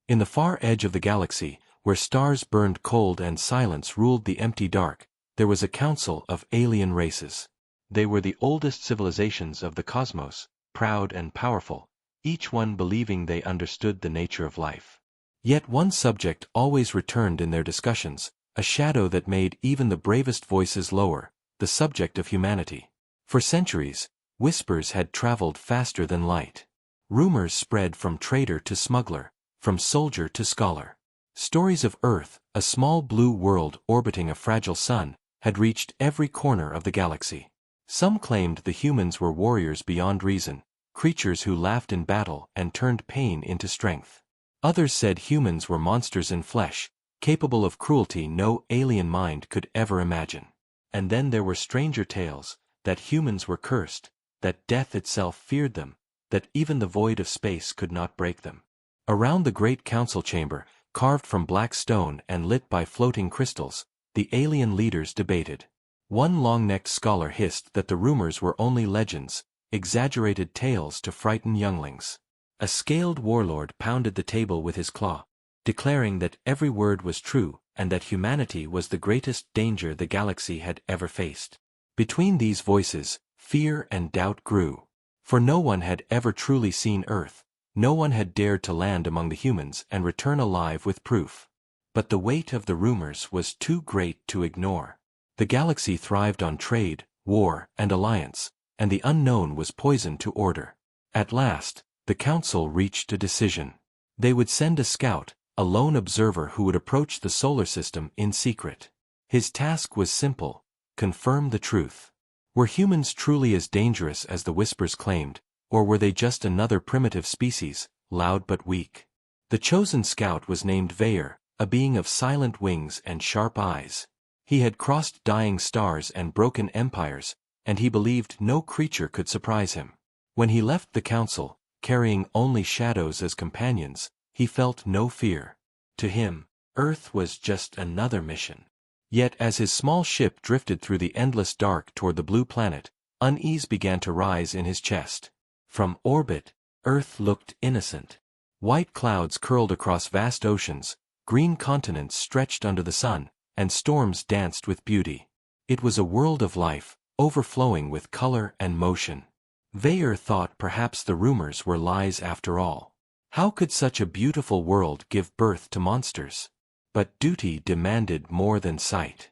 In the far edge of the galaxy, where stars burned cold and silence ruled the empty dark, there was a council of alien races. They were the oldest civilizations of the cosmos, proud and powerful, each one believing they understood the nature of life. Yet one subject always returned in their discussions, a shadow that made even the bravest voices lower, the subject of humanity. For centuries, whispers had traveled faster than light. Rumors spread from trader to smuggler, from soldier to scholar. Stories of Earth, a small blue world orbiting a fragile sun, had reached every corner of the galaxy. Some claimed the humans were warriors beyond reason, creatures who laughed in battle and turned pain into strength. Others said humans were monsters in flesh, capable of cruelty no alien mind could ever imagine. And then there were stranger tales, that humans were cursed, that death itself feared them, that even the void of space could not break them. Around the great council chamber, carved from black stone and lit by floating crystals, the alien leaders debated. One long-necked scholar hissed that the rumors were only legends, exaggerated tales to frighten younglings. A scaled warlord pounded the table with his claw, declaring that every word was true and that humanity was the greatest danger the galaxy had ever faced. Between these voices, fear and doubt grew. For no one had ever truly seen Earth, no one had dared to land among the humans and return alive with proof. But the weight of the rumors was too great to ignore. The galaxy thrived on trade, war, and alliance, and the unknown was poison to order. At last, the council reached a decision. They would send a scout, a lone observer who would approach the solar system in secret. His task was simple: confirm the truth. Were humans truly as dangerous as the whispers claimed, or were they just another primitive species, loud but weak? The chosen scout was named Valor, a being of silent wings and sharp eyes. He had crossed dying stars and broken empires, and he believed no creature could surprise him. When he left the council, carrying only shadows as companions, he felt no fear. To him, Earth was just another mission. Yet as his small ship drifted through the endless dark toward the blue planet, unease began to rise in his chest. From orbit, Earth looked innocent. White clouds curled across vast oceans, green continents stretched under the sun, and storms danced with beauty. It was a world of life, overflowing with color and motion. Valor thought perhaps the rumors were lies after all. How could such a beautiful world give birth to monsters? But duty demanded more than sight.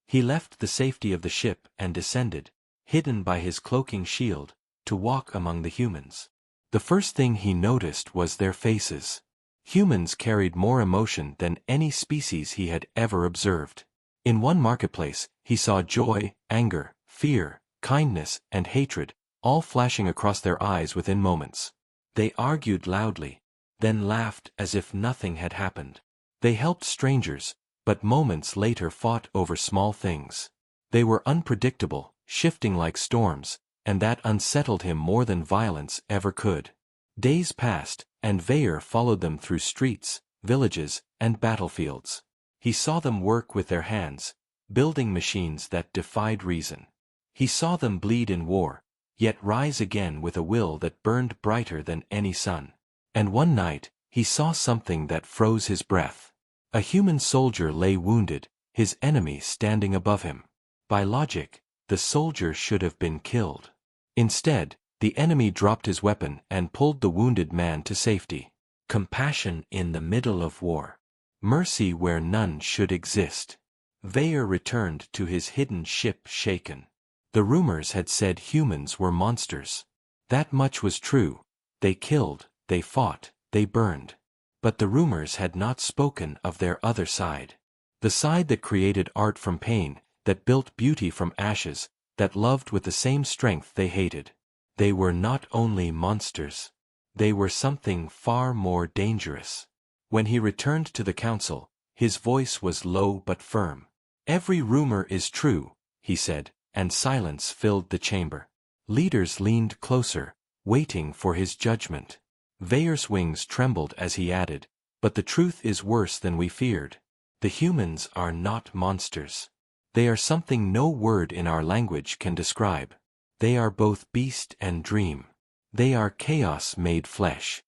He left the safety of the ship and descended, hidden by his cloaking shield, to walk among the humans. The first thing he noticed was their faces. Humans carried more emotion than any species he had ever observed. In one marketplace, he saw joy, anger, fear, kindness, and hatred, all flashing across their eyes within moments. They argued loudly, then laughed as if nothing had happened. They helped strangers, but moments later fought over small things. They were unpredictable, shifting like storms, and that unsettled him more than violence ever could. Days passed, and Valor followed them through streets, villages, and battlefields. He saw them work with their hands, building machines that defied reason. He saw them bleed in war, yet rise again with a will that burned brighter than any sun. And one night, he saw something that froze his breath. A human soldier lay wounded, his enemy standing above him. By logic, the soldier should have been killed. Instead, the enemy dropped his weapon and pulled the wounded man to safety. Compassion in the middle of war. Mercy where none should exist. Valor returned to his hidden ship shaken. The rumors had said humans were monsters. That much was true. They killed, they fought, they burned. But the rumors had not spoken of their other side. The side that created art from pain, that built beauty from ashes, that loved with the same strength they hated. They were not only monsters. They were something far more dangerous. When he returned to the council, his voice was low but firm. "Every rumor is true," he said, and silence filled the chamber. Leaders leaned closer, waiting for his judgment. Valor's wings trembled as he added, "But the truth is worse than we feared. The humans are not monsters. They are something no word in our language can describe. They are both beast and dream. They are chaos made flesh.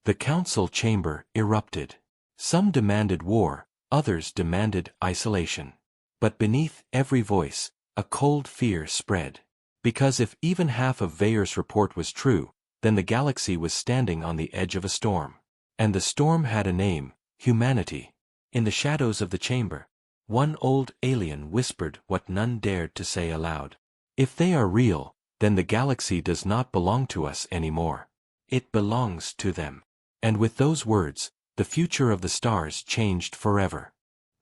The council chamber erupted. Some demanded war, others demanded isolation. But beneath every voice, a cold fear spread. Because if even half of Veyer's report was true, then the galaxy was standing on the edge of a storm. And the storm had a name: humanity. In the shadows of the chamber, one old alien whispered what none dared to say aloud. If they are real, then the galaxy does not belong to us anymore. It belongs to them. And with those words, the future of the stars changed forever.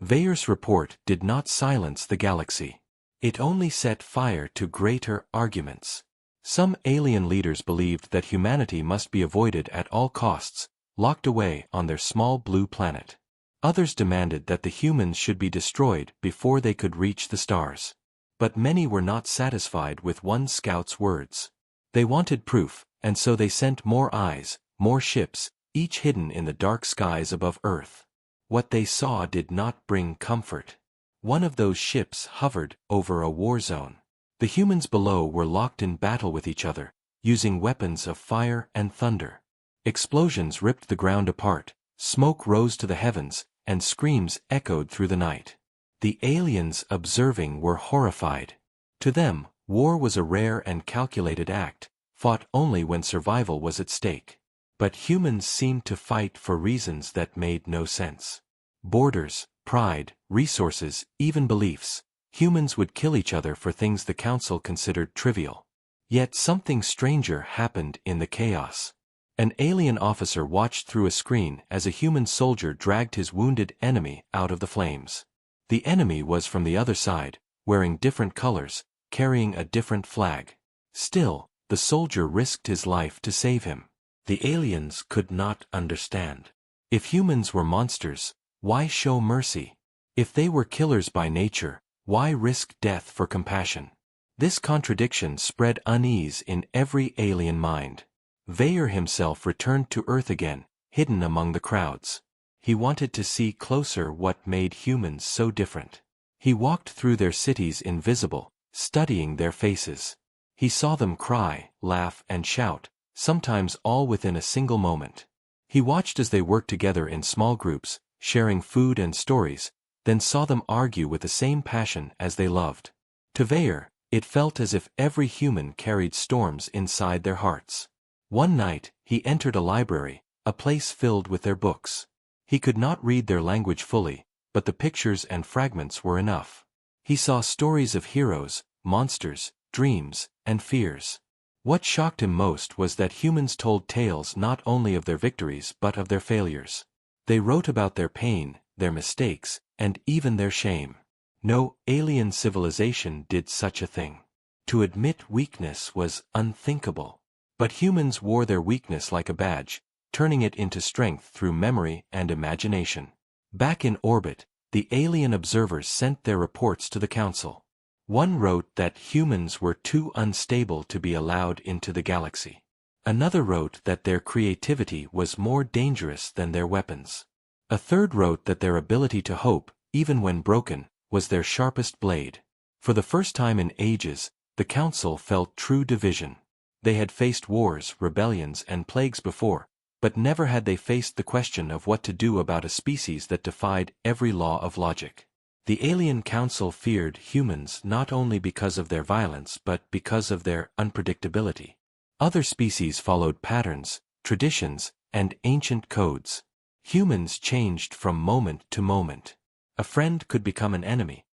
Veyer's report did not silence the galaxy. It only set fire to greater arguments. Some alien leaders believed that humanity must be avoided at all costs, locked away on their small blue planet. Others demanded that the humans should be destroyed before they could reach the stars. But many were not satisfied with one scout's words. They wanted proof, and so they sent more eyes, more ships, each hidden in the dark skies above Earth. What they saw did not bring comfort. One of those ships hovered over a war zone. The humans below were locked in battle with each other, using weapons of fire and thunder. Explosions ripped the ground apart, smoke rose to the heavens, and screams echoed through the night. The aliens observing were horrified. To them, war was a rare and calculated act, fought only when survival was at stake. But humans seemed to fight for reasons that made no sense. Borders, pride, resources, even beliefs. Humans would kill each other for things the council considered trivial. Yet something stranger happened in the chaos. An alien officer watched through a screen as a human soldier dragged his wounded enemy out of the flames. The enemy was from the other side, wearing different colors, carrying a different flag. Still, the soldier risked his life to save him. The aliens could not understand. If humans were monsters, why show mercy? If they were killers by nature, why risk death for compassion? This contradiction spread unease in every alien mind. Veyer himself returned to Earth again, hidden among the crowds. He wanted to see closer what made humans so different. He walked through their cities invisible, studying their faces. He saw them cry, laugh, and shout, sometimes all within a single moment. He watched as they worked together in small groups, sharing food and stories, then saw them argue with the same passion as they loved. To Veyer, it felt as if every human carried storms inside their hearts. One night, he entered a library, a place filled with their books. He could not read their language fully, but the pictures and fragments were enough. He saw stories of heroes, monsters, dreams, and fears. What shocked him most was that humans told tales not only of their victories but of their failures. They wrote about their pain, their mistakes, and even their shame. No alien civilization did such a thing. To admit weakness was unthinkable. But humans wore their weakness like a badge, turning it into strength through memory and imagination. Back in orbit, the alien observers sent their reports to the council. One wrote that humans were too unstable to be allowed into the galaxy. Another wrote that their creativity was more dangerous than their weapons. A third wrote that their ability to hope, even when broken, was their sharpest blade. For the first time in ages, the council felt true division. They had faced wars, rebellions, and plagues before, but never had they faced the question of what to do about a species that defied every law of logic. The alien council feared humans not only because of their violence but because of their unpredictability. Other species followed patterns, traditions, and ancient codes. Humans changed from moment to moment. A friend could become an enemy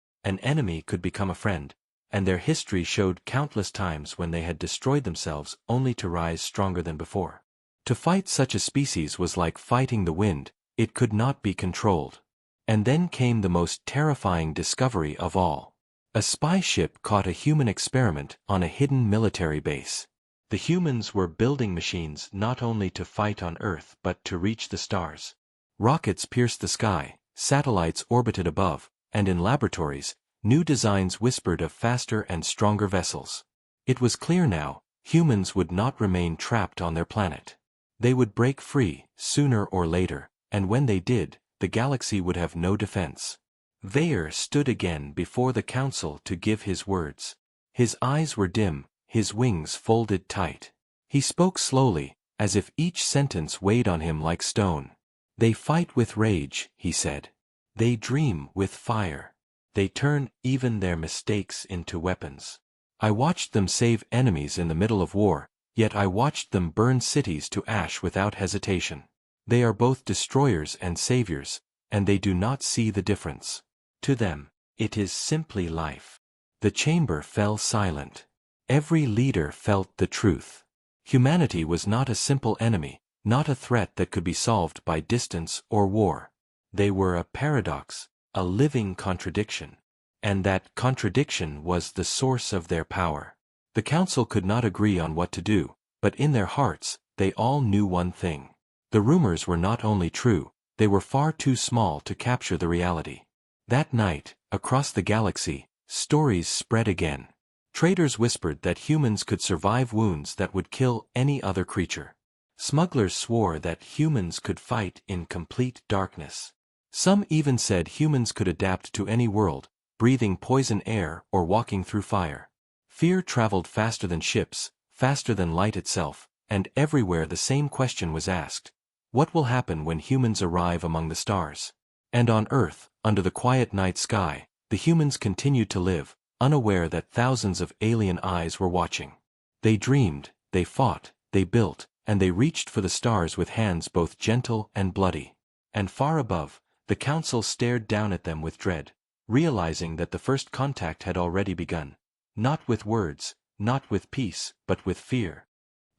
could become a friend, and their history showed countless times when they had destroyed themselves only to rise stronger than before. To fight such a species was like fighting the wind, it could not be controlled. And then came the most terrifying discovery of all. A spy ship caught a human experiment on a hidden military base. The humans were building machines not only to fight on Earth but to reach the stars. Rockets pierced the sky, satellites orbited above, and in laboratories, new designs whispered of faster and stronger vessels. It was clear now, humans would not remain trapped on their planet. They would break free, sooner or later, and when they did, the galaxy would have no defense. Veyer stood again before the council to give his words. His eyes were dim, his wings folded tight. He spoke slowly, as if each sentence weighed on him like stone. They fight with rage, he said. They dream with fire. They turn even their mistakes into weapons. I watched them save enemies in the middle of war, yet I watched them burn cities to ash without hesitation. They are both destroyers and saviors, and they do not see the difference. To them, it is simply life. The chamber fell silent. Every leader felt the truth. Humanity was not a simple enemy, not a threat that could be solved by distance or war. They were a paradox, a living contradiction. And that contradiction was the source of their power. The council could not agree on what to do, but in their hearts, they all knew one thing. The rumors were not only true, they were far too small to capture the reality. That night, across the galaxy, stories spread again. Traders whispered that humans could survive wounds that would kill any other creature. Smugglers swore that humans could fight in complete darkness. Some even said humans could adapt to any world, breathing poison air or walking through fire. Fear traveled faster than ships, faster than light itself, and everywhere the same question was asked. What will happen when humans arrive among the stars? And on Earth, under the quiet night sky, the humans continued to live, unaware that thousands of alien eyes were watching. They dreamed, they fought, they built, and they reached for the stars with hands both gentle and bloody. And far above, the council stared down at them with dread, realizing that the first contact had already begun. Not with words, not with peace, but with fear.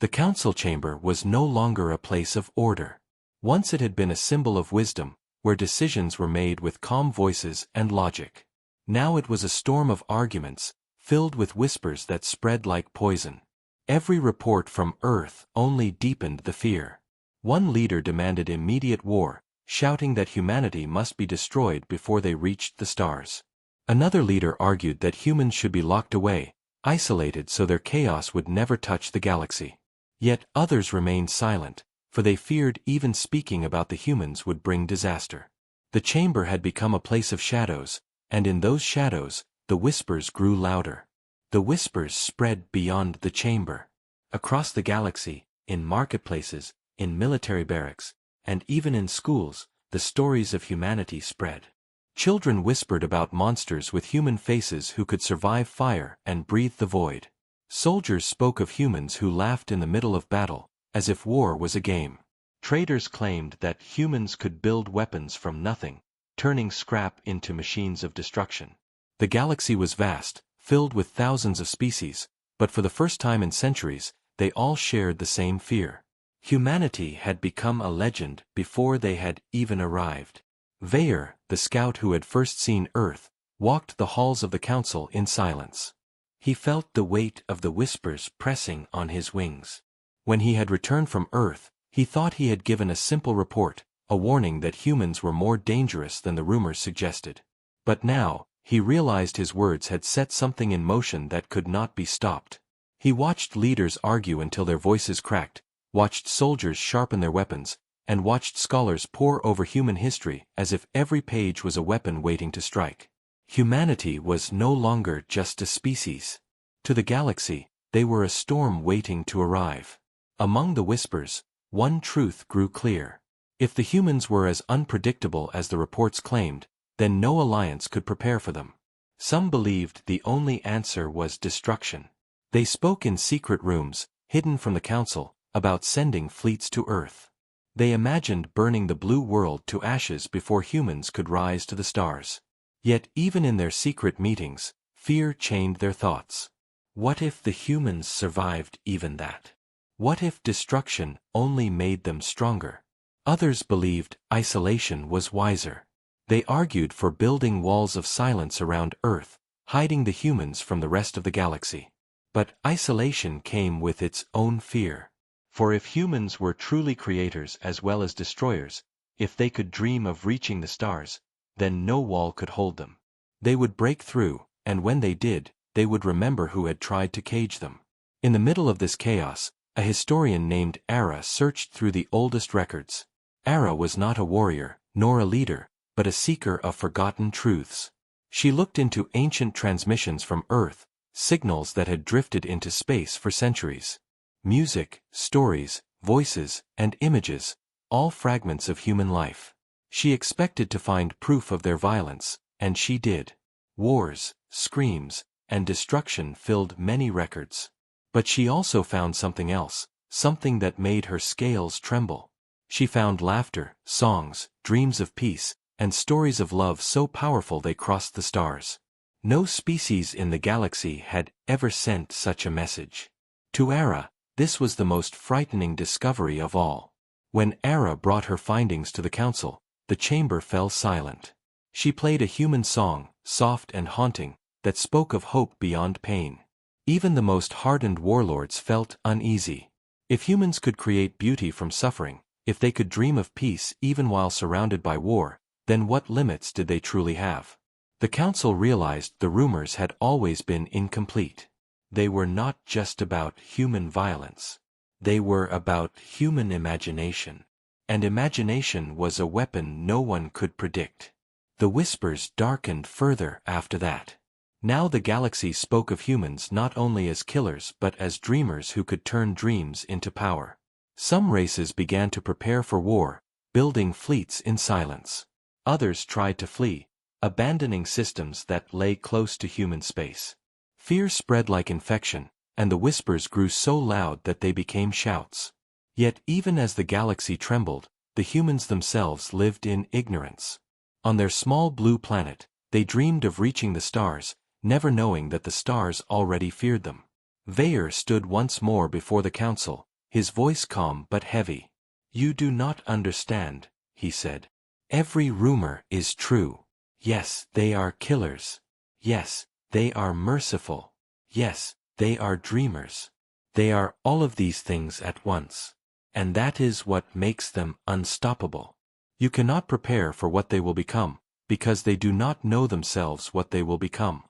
The council chamber was no longer a place of order. Once it had been a symbol of wisdom, where decisions were made with calm voices and logic. Now it was a storm of arguments, filled with whispers that spread like poison. Every report from Earth only deepened the fear. One leader demanded immediate war, shouting that humanity must be destroyed before they reached the stars. Another leader argued that humans should be locked away, isolated so their chaos would never touch the galaxy. Yet others remained silent, for they feared even speaking about the humans would bring disaster. The chamber had become a place of shadows, and in those shadows, the whispers grew louder. The whispers spread beyond the chamber. Across the galaxy, in marketplaces, in military barracks, and even in schools, the stories of humanity spread. Children whispered about monsters with human faces who could survive fire and breathe the void. Soldiers spoke of humans who laughed in the middle of battle, as if war was a game. Traders claimed that humans could build weapons from nothing, turning scrap into machines of destruction. The galaxy was vast, filled with thousands of species, but for the first time in centuries, they all shared the same fear. Humanity had become a legend before they had even arrived. Vayer, the scout who had first seen Earth, walked the halls of the council in silence. He felt the weight of the whispers pressing on his wings. When he had returned from Earth, he thought he had given a simple report, a warning that humans were more dangerous than the rumors suggested. But now, he realized his words had set something in motion that could not be stopped. He watched leaders argue until their voices cracked, watched soldiers sharpen their weapons, and watched scholars pore over human history as if every page was a weapon waiting to strike. Humanity was no longer just a species. To the galaxy, they were a storm waiting to arrive. Among the whispers, one truth grew clear. If the humans were as unpredictable as the reports claimed, then no alliance could prepare for them. Some believed the only answer was destruction. They spoke in secret rooms, hidden from the council, about sending fleets to Earth. They imagined burning the blue world to ashes before humans could rise to the stars. Yet even in their secret meetings, fear chained their thoughts. What if the humans survived even that? What if destruction only made them stronger? Others believed isolation was wiser. They argued for building walls of silence around Earth, hiding the humans from the rest of the galaxy. But isolation came with its own fear. For if humans were truly creators as well as destroyers, if they could dream of reaching the stars, then no wall could hold them. They would break through, and when they did, they would remember who had tried to cage them. In the middle of this chaos, a historian named Ara searched through the oldest records. Ara was not a warrior, nor a leader, but a seeker of forgotten truths. She looked into ancient transmissions from Earth, signals that had drifted into space for centuries. Music, stories, voices, and images, all fragments of human life. She expected to find proof of their violence, and she did. Wars, screams, and destruction filled many records. But she also found something else, something that made her scales tremble. She found laughter, songs, dreams of peace, and stories of love so powerful they crossed the stars. No species in the galaxy had ever sent such a message. To Ara, this was the most frightening discovery of all. When Ara brought her findings to the council, the chamber fell silent. She played a human song, soft and haunting, that spoke of hope beyond pain. Even the most hardened warlords felt uneasy. If humans could create beauty from suffering, if they could dream of peace even while surrounded by war, then what limits did they truly have? The council realized the rumors had always been incomplete. They were not just about human violence. They were about human imagination. And imagination was a weapon no one could predict. The whispers darkened further after that. Now the galaxy spoke of humans not only as killers but as dreamers who could turn dreams into power. Some races began to prepare for war, building fleets in silence. Others tried to flee, abandoning systems that lay close to human space. Fear spread like infection, and the whispers grew so loud that they became shouts. Yet even as the galaxy trembled, the humans themselves lived in ignorance. On their small blue planet, they dreamed of reaching the stars, never knowing that the stars already feared them. Vaer stood once more before the council, his voice calm but heavy. "You do not understand," he said. "Every rumor is true. Yes, they are killers. Yes, they are merciful. Yes, they are dreamers. They are all of these things at once. And that is what makes them unstoppable. You cannot prepare for what they will become, because they do not know themselves what they will become."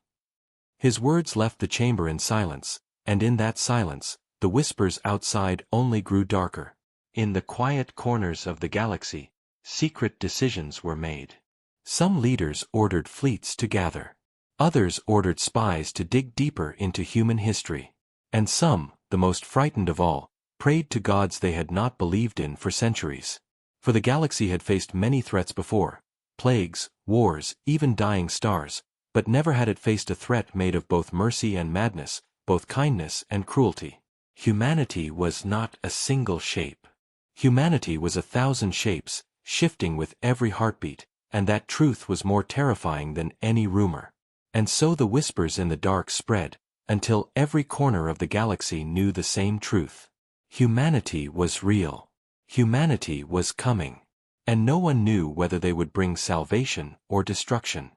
His words left the chamber in silence, and in that silence, the whispers outside only grew darker. In the quiet corners of the galaxy, secret decisions were made. Some leaders ordered fleets to gather. Others ordered spies to dig deeper into human history. And some, the most frightened of all, prayed to gods they had not believed in for centuries. For the galaxy had faced many threats before, plagues, wars, even dying stars, but never had it faced a threat made of both mercy and madness, both kindness and cruelty. Humanity was not a single shape. Humanity was 1,000 shapes, shifting with every heartbeat, and that truth was more terrifying than any rumor. And so the whispers in the dark spread, until every corner of the galaxy knew the same truth. Humanity was real. Humanity was coming. And no one knew whether they would bring salvation or destruction.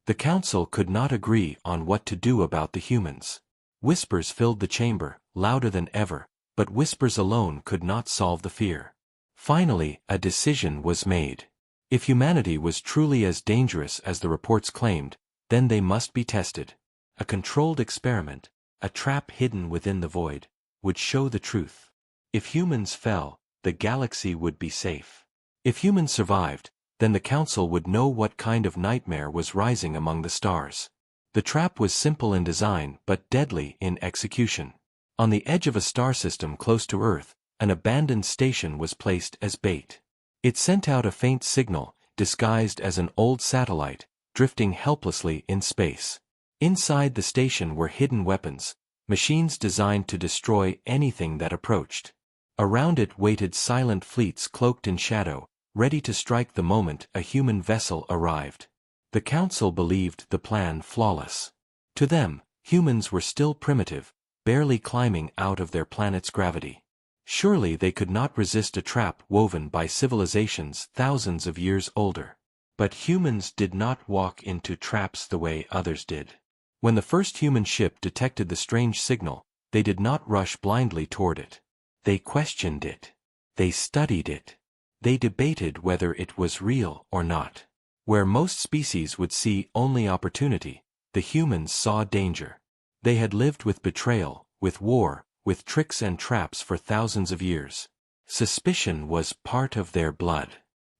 The council could not agree on what to do about the humans. Whispers filled the chamber, louder than ever, but whispers alone could not solve the fear. Finally, a decision was made. If humanity was truly as dangerous as the reports claimed, then they must be tested. A controlled experiment, a trap hidden within the void, would show the truth. If humans fell, the galaxy would be safe. If humans survived, then the council would know what kind of nightmare was rising among the stars. The trap was simple in design but deadly in execution. On the edge of a star system close to Earth, an abandoned station was placed as bait. It sent out a faint signal, disguised as an old satellite, drifting helplessly in space. Inside the station were hidden weapons, machines designed to destroy anything that approached. Around it waited silent fleets cloaked in shadow, ready to strike the moment a human vessel arrived. The council believed the plan flawless. To them, humans were still primitive, barely climbing out of their planet's gravity. Surely they could not resist a trap woven by civilizations thousands of years older. But humans did not walk into traps the way others did. When the first human ship detected the strange signal, they did not rush blindly toward it. They questioned it. They studied it. They debated whether it was real or not. Where most species would see only opportunity, the humans saw danger. They had lived with betrayal, with war, with tricks and traps for thousands of years. Suspicion was part of their blood.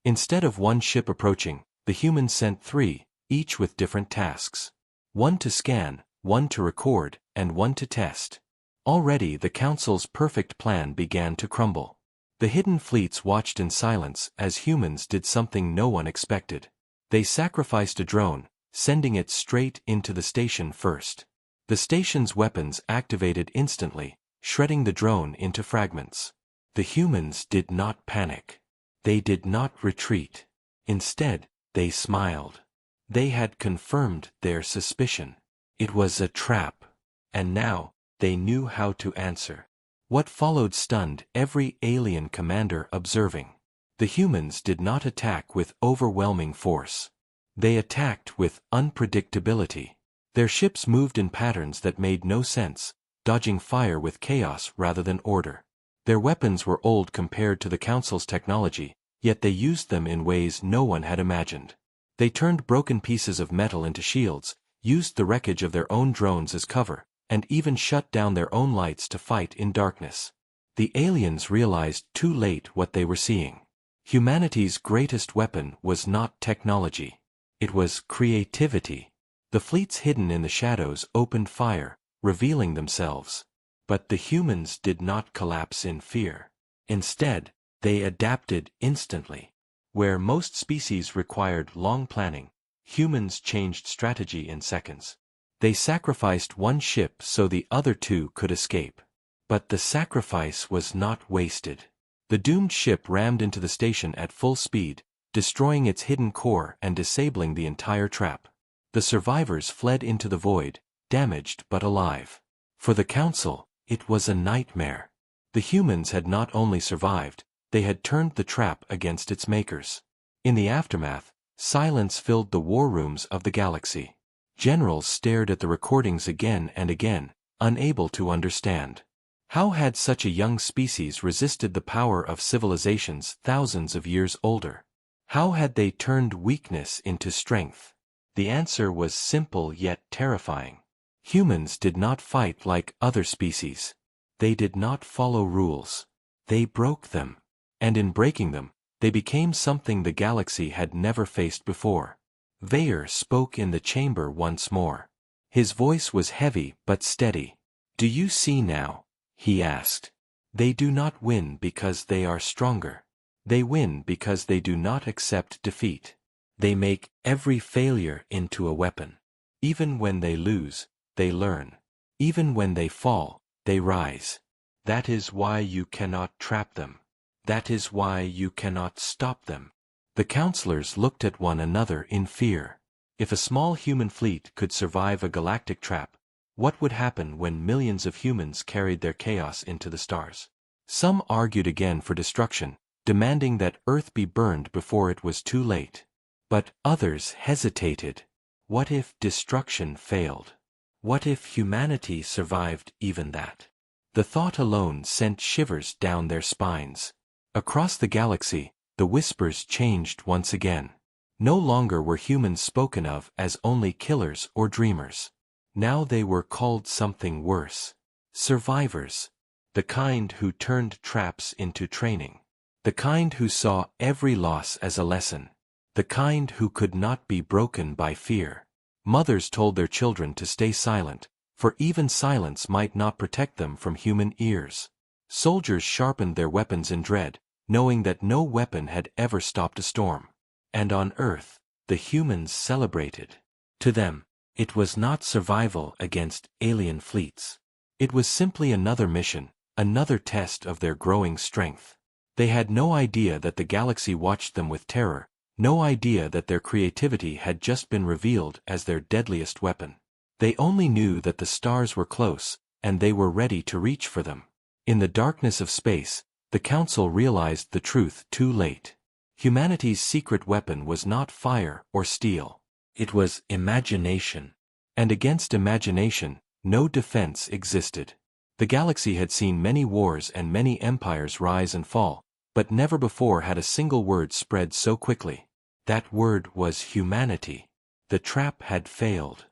Instead of one ship approaching, the humans sent 3, each with different tasks. One to scan, one to record, and one to test. Already the council's perfect plan began to crumble. The hidden fleets watched in silence as humans did something no one expected. They sacrificed a drone, sending it straight into the station first. The station's weapons activated instantly, shredding the drone into fragments. The humans did not panic. They did not retreat. Instead, they smiled. They had confirmed their suspicion. It was a trap. And now, they knew how to answer. What followed stunned every alien commander observing. The humans did not attack with overwhelming force. They attacked with unpredictability. Their ships moved in patterns that made no sense, dodging fire with chaos rather than order. Their weapons were old compared to the Council's technology, yet they used them in ways no one had imagined. They turned broken pieces of metal into shields, used the wreckage of their own drones as cover, and even shut down their own lights to fight in darkness. The aliens realized too late what they were seeing. Humanity's greatest weapon was not technology. It was creativity. The fleets hidden in the shadows opened fire, revealing themselves. But the humans did not collapse in fear. Instead, they adapted instantly. Where most species required long planning, humans changed strategy in seconds. They sacrificed one ship so the other two could escape. But the sacrifice was not wasted. The doomed ship rammed into the station at full speed, destroying its hidden core and disabling the entire trap. The survivors fled into the void, damaged but alive. For the Council, it was a nightmare. The humans had not only survived, they had turned the trap against its makers. In the aftermath, silence filled the war rooms of the galaxy. Generals stared at the recordings again and again, unable to understand. How had such a young species resisted the power of civilizations thousands of years older? How had they turned weakness into strength? The answer was simple yet terrifying. Humans did not fight like other species. They did not follow rules. They broke them. And in breaking them, they became something the galaxy had never faced before. Vayer spoke in the chamber once more. His voice was heavy but steady. "Do you see now?" he asked. "They do not win because they are stronger. They win because they do not accept defeat. They make every failure into a weapon. Even when they lose, they learn. Even when they fall, they rise. That is why you cannot trap them. That is why you cannot stop them." The counselors looked at one another in fear. If a small human fleet could survive a galactic trap, what would happen when millions of humans carried their chaos into the stars? Some argued again for destruction, demanding that Earth be burned before it was too late. But others hesitated. What if destruction failed? What if humanity survived even that? The thought alone sent shivers down their spines. Across the galaxy, the whispers changed once again. No longer were humans spoken of as only killers or dreamers. Now they were called something worse. Survivors. The kind who turned traps into training. The kind who saw every loss as a lesson. The kind who could not be broken by fear. Mothers told their children to stay silent, for even silence might not protect them from human ears. Soldiers sharpened their weapons in dread, knowing that no weapon had ever stopped a storm. And on Earth, the humans celebrated. To them, it was not survival against alien fleets. It was simply another mission, another test of their growing strength. They had no idea that the galaxy watched them with terror, no idea that their creativity had just been revealed as their deadliest weapon. They only knew that the stars were close, and they were ready to reach for them. In the darkness of space, the Council realized the truth too late. Humanity's secret weapon was not fire or steel. It was imagination. And against imagination, no defense existed. The galaxy had seen many wars and many empires rise and fall, but never before had a single word spread so quickly. That word was humanity. The trap had failed.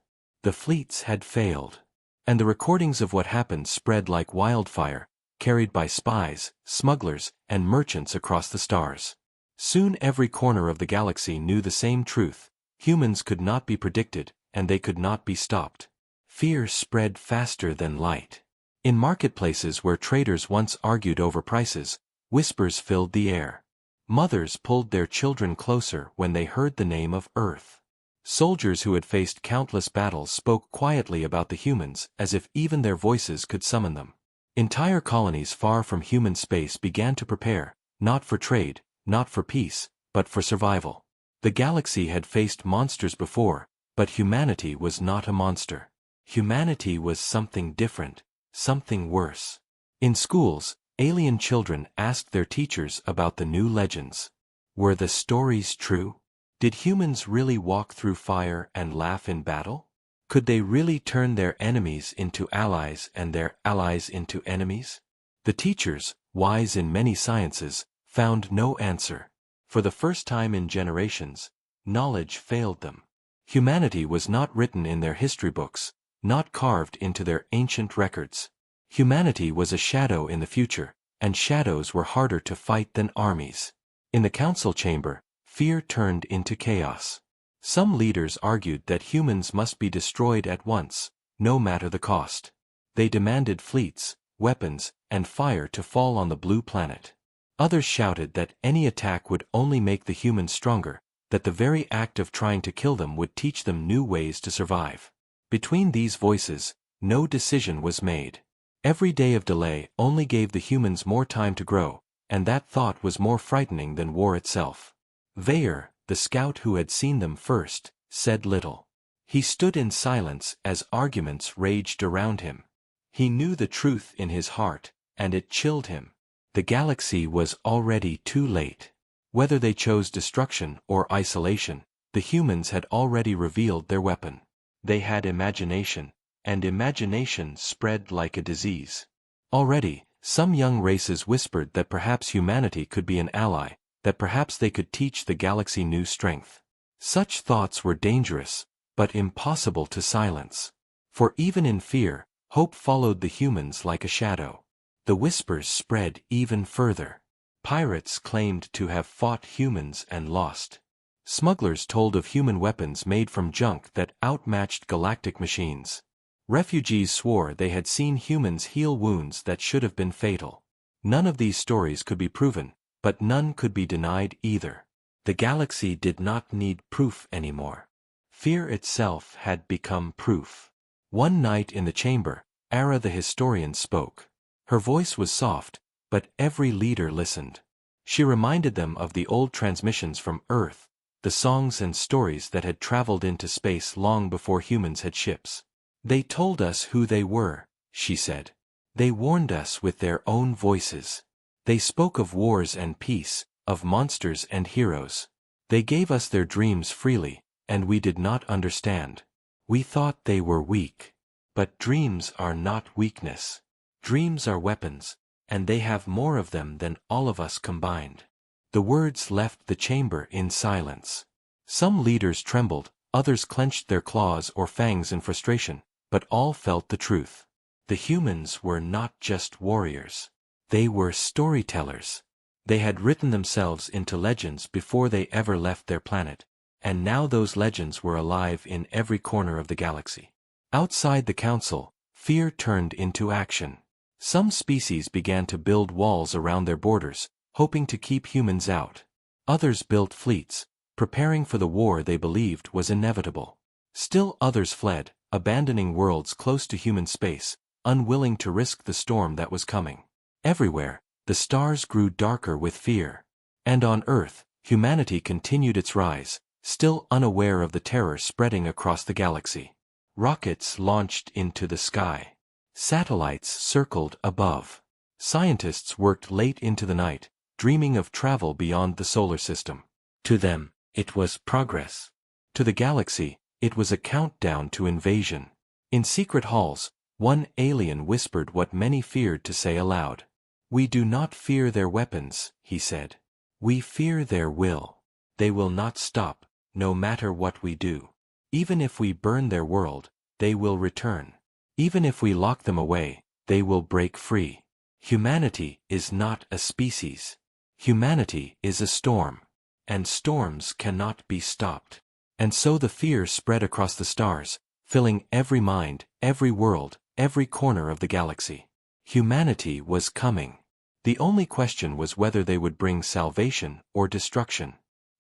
The fleets had failed. And the recordings of what happened spread like wildfire, carried by spies, smugglers, and merchants across the stars. Soon every corner of the galaxy knew the same truth. Humans could not be predicted, and they could not be stopped. Fear spread faster than light. In marketplaces where traders once argued over prices, Whispers filled the air. Mothers pulled their children closer when they heard the name of Earth. Soldiers who had faced countless battles spoke quietly about the humans as if even their voices could summon them. Entire colonies far from human space began to prepare, not for trade, not for peace, but for survival. The galaxy had faced monsters before, but humanity was not a monster. Humanity was something different, something worse. In schools, alien children asked their teachers about the new legends. Were the stories true? Did humans really walk through fire and laugh in battle? Could they really turn their enemies into allies and their allies into enemies? The teachers, wise in many sciences, found no answer. For the first time in generations, knowledge failed them. Humanity was not written in their history books, not carved into their ancient records. Humanity was a shadow in the future, and shadows were harder to fight than armies. In the council chamber, fear turned into chaos. Some leaders argued that humans must be destroyed at once, no matter the cost. They demanded fleets, weapons, and fire to fall on the blue planet. Others shouted that any attack would only make the humans stronger, that the very act of trying to kill them would teach them new ways to survive. Between these voices, no decision was made. Every day of delay only gave the humans more time to grow, and that thought was more frightening than war itself. Vayer, the scout who had seen them first, said little. He stood in silence as arguments raged around him. He knew the truth in his heart, and it chilled him. The galaxy was already too late. Whether they chose destruction or isolation, the humans had already revealed their weapon. They had imagination, and imagination spread like a disease. Already, some young races whispered that perhaps humanity could be an ally, that perhaps they could teach the galaxy new strength. Such thoughts were dangerous, but impossible to silence. For even in fear, hope followed the humans like a shadow. The whispers spread even further. Pirates claimed to have fought humans and lost. Smugglers told of human weapons made from junk that outmatched galactic machines. Refugees swore they had seen humans heal wounds that should have been fatal. None of these stories could be proven, but none could be denied either. The galaxy did not need proof anymore. Fear itself had become proof. One night in the chamber, Ara the historian spoke. Her voice was soft, but every leader listened. She reminded them of the old transmissions from Earth, the songs and stories that had traveled into space long before humans had ships. They told us who they were, she said. They warned us with their own voices. They spoke of wars and peace, of monsters and heroes. They gave us their dreams freely, and we did not understand. We thought they were weak. But dreams are not weakness. Dreams are weapons, and they have more of them than all of us combined. The words left the chamber in silence. Some leaders trembled, others clenched their claws or fangs in frustration, but all felt the truth. The humans were not just warriors. They were storytellers. They had written themselves into legends before they ever left their planet, and now those legends were alive in every corner of the galaxy. Outside the council, fear turned into action. Some species began to build walls around their borders, hoping to keep humans out. Others built fleets, preparing for the war they believed was inevitable. Still others fled, abandoning worlds close to human space, unwilling to risk the storm that was coming. Everywhere, the stars grew darker with fear. And on Earth, humanity continued its rise, still unaware of the terror spreading across the galaxy. Rockets launched into the sky. Satellites circled above. Scientists worked late into the night, dreaming of travel beyond the solar system. To them, it was progress. To the galaxy, it was a countdown to invasion. In secret halls, one alien whispered what many feared to say aloud. "We do not fear their weapons," he said. "We fear their will. They will not stop, no matter what we do. Even if we burn their world, they will return. Even if we lock them away, they will break free. Humanity is not a species. Humanity is a storm. And storms cannot be stopped." And so the fear spread across the stars, filling every mind, every world, every corner of the galaxy. Humanity was coming. The only question was whether they would bring salvation or destruction.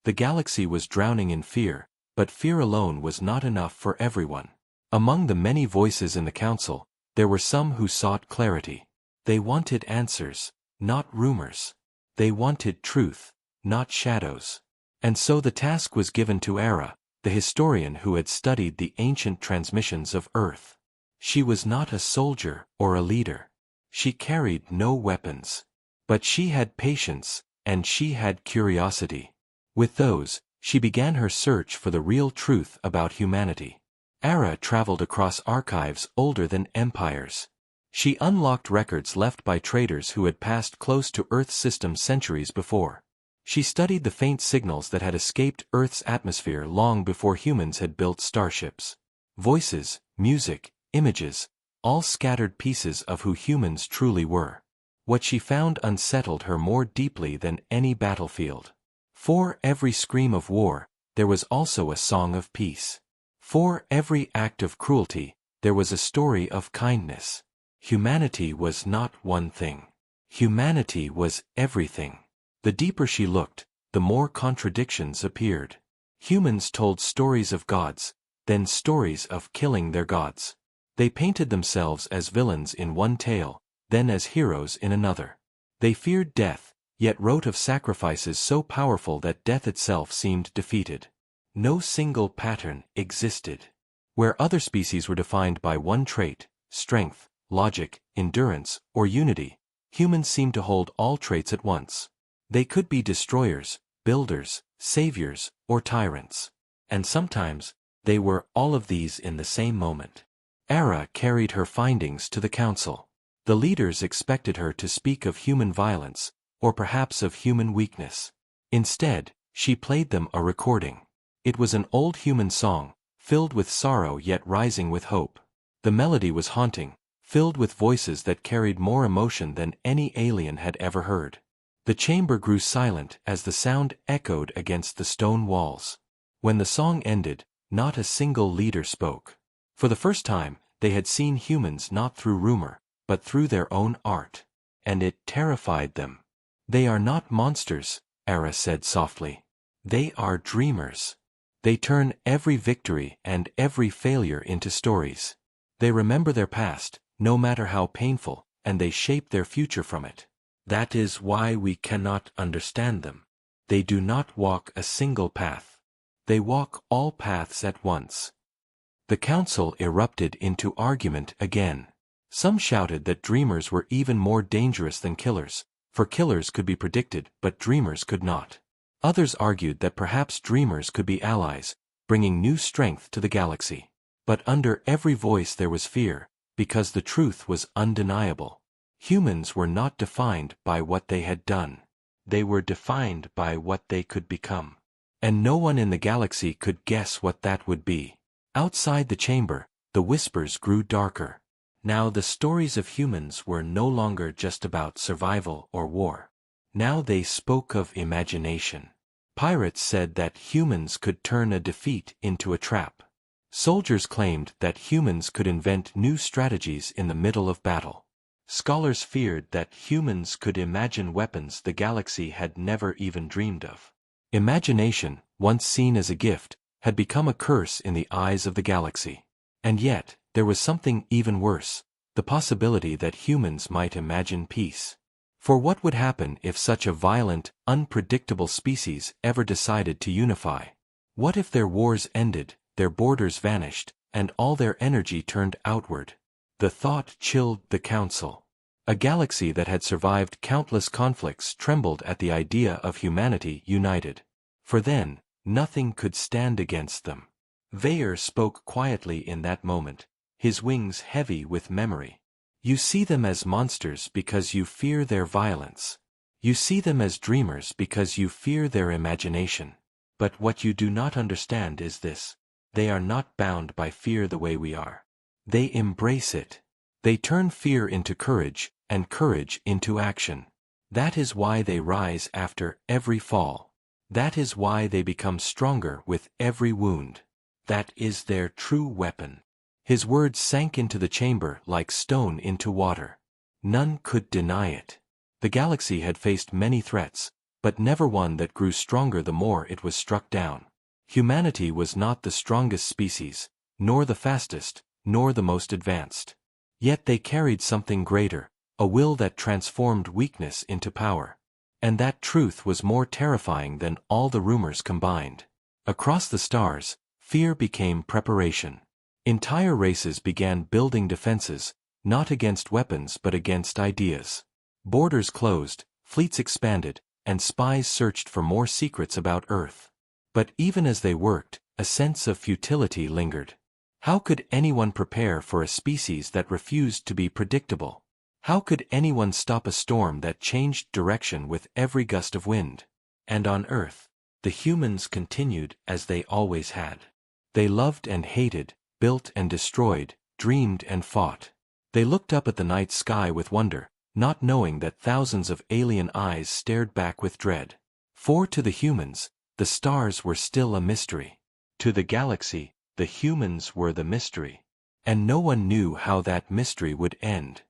The galaxy was drowning in fear, but fear alone was not enough for everyone. Among the many voices in the council, there were some who sought clarity. They wanted answers, not rumors. They wanted truth, not shadows. And so the task was given to Era, the historian who had studied the ancient transmissions of Earth. She was not a soldier or a leader. She carried no weapons. But she had patience, and she had curiosity. With those, she began her search for the real truth about humanity. Era traveled across archives older than empires. She unlocked records left by traders who had passed close to Earth's system centuries before. She studied the faint signals that had escaped Earth's atmosphere long before humans had built starships. Voices, music, images, all scattered pieces of who humans truly were. What she found unsettled her more deeply than any battlefield. For every scream of war, there was also a song of peace. For every act of cruelty, there was a story of kindness. Humanity was not one thing. Humanity was everything. The deeper she looked, the more contradictions appeared. Humans told stories of gods, then stories of killing their gods. They painted themselves as villains in one tale, then as heroes in another. They feared death, yet wrote of sacrifices so powerful that death itself seemed defeated. No single pattern existed. Where other species were defined by one trait, strength, logic, endurance, or unity, humans seemed to hold all traits at once. They could be destroyers, builders, saviors, or tyrants. And sometimes, they were all of these in the same moment. Era carried her findings to the council. The leaders expected her to speak of human violence, or perhaps of human weakness. Instead, she played them a recording. It was an old human song, filled with sorrow yet rising with hope. The melody was haunting, filled with voices that carried more emotion than any alien had ever heard. The chamber grew silent as the sound echoed against the stone walls. When the song ended, not a single leader spoke. For the first time, they had seen humans not through rumor, but through their own art. And it terrified them. They are not monsters, Era said softly. They are dreamers. They turn every victory and every failure into stories. They remember their past, no matter how painful, and they shape their future from it. That is why we cannot understand them. They do not walk a single path. They walk all paths at once. The council erupted into argument again. Some shouted that dreamers were even more dangerous than killers, for killers could be predicted but dreamers could not. Others argued that perhaps dreamers could be allies, bringing new strength to the galaxy. But under every voice there was fear, because the truth was undeniable. Humans were not defined by what they had done. They were defined by what they could become. And no one in the galaxy could guess what that would be. Outside the chamber, the whispers grew darker. Now the stories of humans were no longer just about survival or war. Now they spoke of imagination. Pirates said that humans could turn a defeat into a trap. Soldiers claimed that humans could invent new strategies in the middle of battle. Scholars feared that humans could imagine weapons the galaxy had never even dreamed of. Imagination, once seen as a gift, had become a curse in the eyes of the galaxy. And yet, there was something even worse, the possibility that humans might imagine peace. For what would happen if such a violent, unpredictable species ever decided to unify? What if their wars ended, their borders vanished, and all their energy turned outward? The thought chilled the council. A galaxy that had survived countless conflicts trembled at the idea of humanity united. For then, nothing could stand against them. Vayer spoke quietly in that moment, his wings heavy with memory. You see them as monsters because you fear their violence. You see them as dreamers because you fear their imagination. But what you do not understand is this: they are not bound by fear the way we are. They embrace it. They turn fear into courage, and courage into action. That is why they rise after every fall. That is why they become stronger with every wound. That is their true weapon. His words sank into the chamber like stone into water. None could deny it. The galaxy had faced many threats, but never one that grew stronger the more it was struck down. Humanity was not the strongest species, nor the fastest, nor the most advanced. Yet they carried something greater, a will that transformed weakness into power. And that truth was more terrifying than all the rumors combined. Across the stars, fear became preparation. Entire races began building defenses, not against weapons but against ideas. Borders closed, fleets expanded, and spies searched for more secrets about Earth. But even as they worked, a sense of futility lingered. How could anyone prepare for a species that refused to be predictable? How could anyone stop a storm that changed direction with every gust of wind? And on Earth, the humans continued as they always had. They loved and hated, built and destroyed, dreamed and fought. They looked up at the night sky with wonder, not knowing that thousands of alien eyes stared back with dread. For to the humans, the stars were still a mystery. To the galaxy, the humans were the mystery. And no one knew how that mystery would end.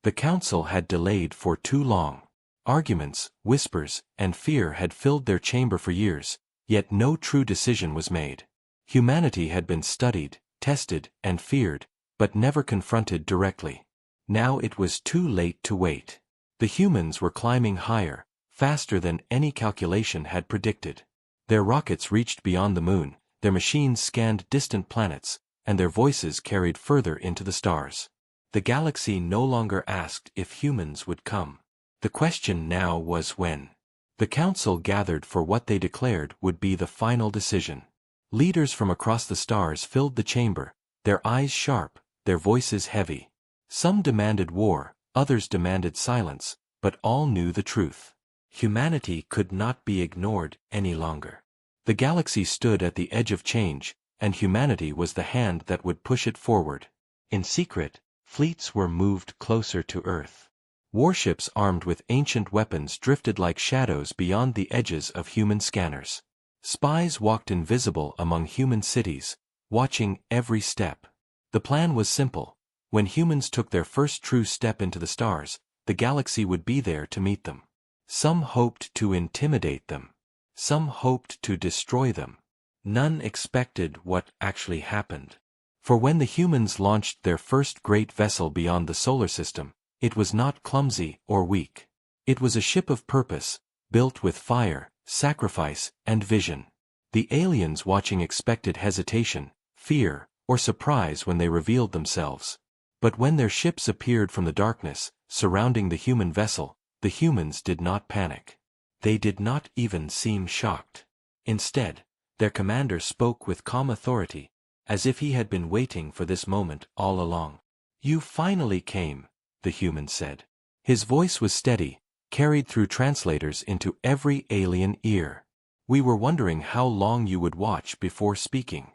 The council had delayed for too long. Arguments, whispers, and fear had filled their chamber for years, yet no true decision was made. Humanity had been studied, tested, and feared, but never confronted directly. Now it was too late to wait. The humans were climbing higher, faster than any calculation had predicted. Their rockets reached beyond the moon, their machines scanned distant planets, and their voices carried further into the stars. The galaxy no longer asked if humans would come. The question now was when. The council gathered for what they declared would be the final decision. Leaders from across the stars filled the chamber, their eyes sharp, their voices heavy. Some demanded war, others demanded silence, but all knew the truth. Humanity could not be ignored any longer. The galaxy stood at the edge of change, and humanity was the hand that would push it forward. In secret, fleets were moved closer to Earth. Warships armed with ancient weapons drifted like shadows beyond the edges of human scanners. Spies walked invisible among human cities, watching every step. The plan was simple. When humans took their first true step into the stars, the galaxy would be there to meet them. Some hoped to intimidate them. Some hoped to destroy them. None expected what actually happened. For when the humans launched their first great vessel beyond the solar system, it was not clumsy or weak. It was a ship of purpose, built with fire, sacrifice, and vision. The aliens watching expected hesitation, fear, or surprise when they revealed themselves. But when their ships appeared from the darkness, surrounding the human vessel, the humans did not panic. They did not even seem shocked. Instead, their commander spoke with calm authority, as if he had been waiting for this moment all along. "You finally came," the human said. His voice was steady, carried through translators into every alien ear. "We were wondering how long you would watch before speaking."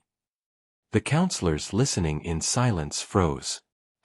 The counselors listening in silence froze.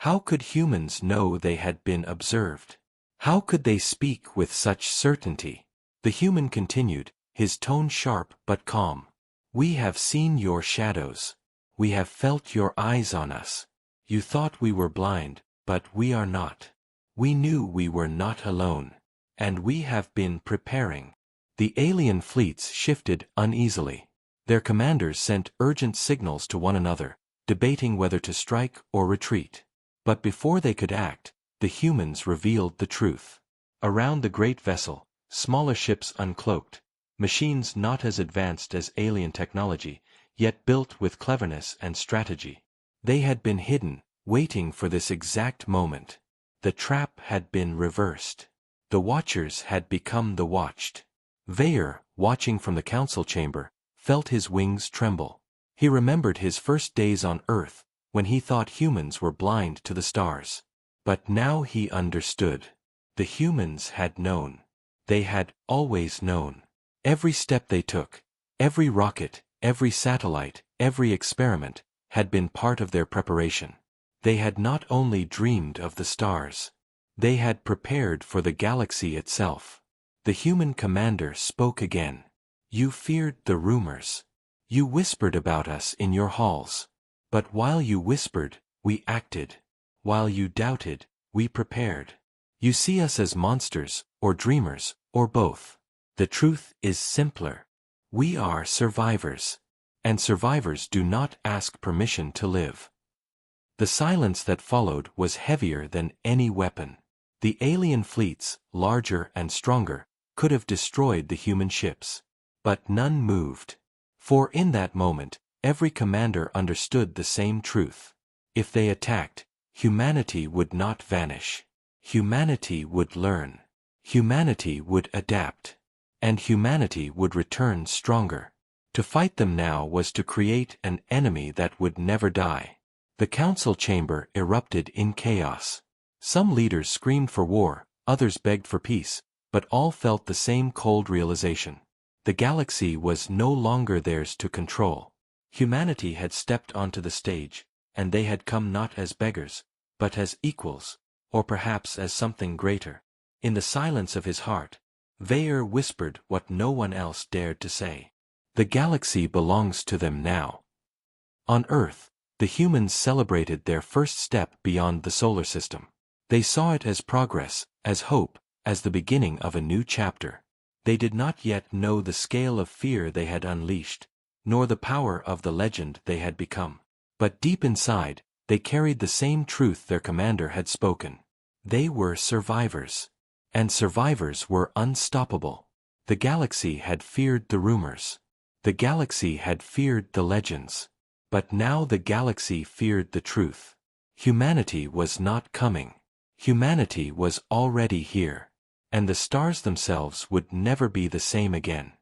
How could humans know they had been observed? How could they speak with such certainty? The human continued, his tone sharp but calm. "We have seen your shadows. We have felt your eyes on us. You thought we were blind, but we are not. We knew we were not alone. And we have been preparing." The alien fleets shifted uneasily. Their commanders sent urgent signals to one another, debating whether to strike or retreat. But before they could act, the humans revealed the truth. Around the great vessel, smaller ships uncloaked, machines not as advanced as alien technology, yet built with cleverness and strategy. They had been hidden, waiting for this exact moment. The trap had been reversed. The watchers had become the watched. Vayer, watching from the council chamber, felt his wings tremble. He remembered his first days on Earth, when he thought humans were blind to the stars. But now he understood. The humans had known. They had always known. Every step they took, every rocket, every satellite, every experiment, had been part of their preparation. They had not only dreamed of the stars. They had prepared for the galaxy itself. The human commander spoke again. "You feared the rumors. You whispered about us in your halls. But while you whispered, we acted. While you doubted, we prepared. You see us as monsters, or dreamers, or both. The truth is simpler. We are survivors. And survivors do not ask permission to live. The silence that followed was heavier than any weapon. The alien fleets, larger and stronger, could have destroyed the human ships. But none moved. For in that moment, every commander understood the same truth. If they attacked, humanity would not vanish. Humanity would learn. Humanity would adapt. And humanity would return stronger. To fight them now was to create an enemy that would never die. The council chamber erupted in chaos. Some leaders screamed for war, others begged for peace, but all felt the same cold realization. The galaxy was no longer theirs to control. Humanity had stepped onto the stage, and they had come not as beggars, but as equals, or perhaps as something greater. In the silence of his heart, Vayer whispered what no one else dared to say. The galaxy belongs to them now. On Earth, the humans celebrated their first step beyond the solar system. They saw it as progress, as hope, as the beginning of a new chapter. They did not yet know the scale of fear they had unleashed, nor the power of the legend they had become. But deep inside, they carried the same truth their commander had spoken. They were survivors. And survivors were unstoppable. The galaxy had feared the rumors. The galaxy had feared the legends. But now the galaxy feared the truth. Humanity was not coming. Humanity was already here. And the stars themselves would never be the same again.